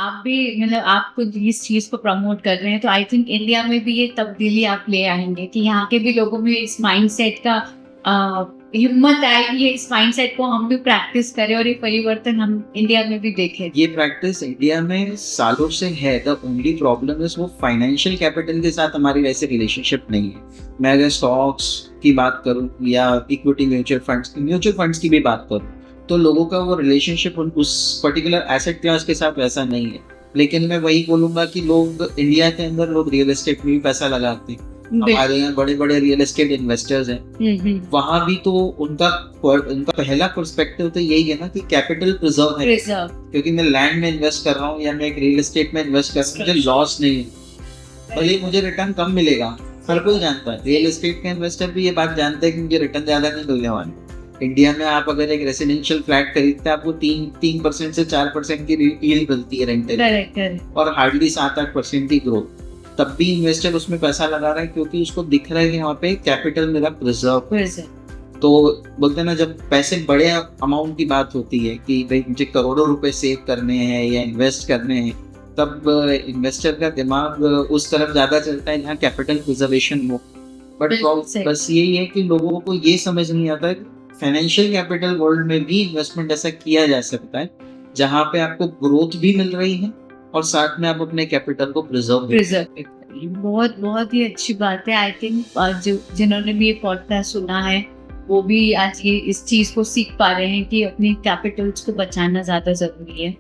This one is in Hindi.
आप भी मतलब आप खुद इस चीज़ को प्रमोट कर रहे हैं, तो आई थिंक इंडिया में भी ये तब्दीली आप ले आएँगे कि यहाँ के भी लोगों में इस माइंडसेट का हिम्मत आए कि ये इस माइंडसेट को हम भी प्रैक्टिस करें और ये परिवर्तन हम इंडिया में भी देखें। ये प्रैक्टिस इंडिया में सालों से है। द ओनली प्रॉब्लम इज वो फाइनेंशियल कैपिटल के साथ हमारी वैसे रिलेशनशिप नहीं है। मैं अगर स्टॉक्स की बात करूं या इक्विटी म्यूचुअल फंड्स की भी बात करूं, तो लोगों का वो रिलेशनशिप उस पर्टिकुलर एसेट क्लास के साथ वैसा नहीं है। लेकिन मैं वही बोलूंगा कि लोग इंडिया के अंदर लोग रियल एस्टेट में भी पैसा लगाते हैं। हमारे यहाँ बड़े बड़े रियल एस्टेट इन्वेस्टर्स हैं, वहां भी तो उनका पहला पर्सपेक्टिव तो यही है ना कि कैपिटल प्रिजर्व है। क्योंकि मैं लैंड में इन्वेस्ट कर रहा हूँ या मैं एक रियल एस्टेट में इन्वेस्ट कर रहा हूँ, मुझे लॉस नहीं है, भले मुझे रिटर्न कम मिलेगा। हर कोई जानता है, रियल एस्टेट के इन्वेस्टर भी ये बात जानते हैं कि मुझे रिटर्न ज्यादा नहीं मिलने वाला। इंडिया में आप अगर एक रेसिडेंशियल फ्लैट खरीदते हैं, आपको 3% से 4% की यील्ड मिलती है रेंटल, और हार्डली 7-8% की ग्रोथ। तब भी इन्वेस्टर उसमें पैसा लगा रहा है क्योंकि उसको दिख रहा है कि यहाँ पे कैपिटल मेरा प्रिजर्व है। तो बोलते हैं ना, जब पैसे बड़े अमाउंट की बात होती है कि भाई मुझे करोड़ों रुपए सेव करने हैं या इन्वेस्ट करने हैं, तब इन्वेस्टर का दिमाग उस तरफ ज्यादा चलता है जहाँ कैपिटल प्रिजर्वेशन हो। बट बस यही है कि लोगों को ये समझ नहीं आता है फाइनेंशियल कैपिटल वर्ल्ड में भी इन्वेस्टमेंट ऐसा किया जा सकता है जहाँ पे आपको ग्रोथ भी मिल रही है और साथ में आप अपने कैपिटल को प्रिजर्व। बहुत बहुत ही अच्छी बात है। आई थिंक जिन्होंने भी ये पॉडकास्ट सुना है वो भी आज ये इस चीज को सीख पा रहे हैं कि अपने कैपिटल्स को बचाना ज्यादा जरूरी है।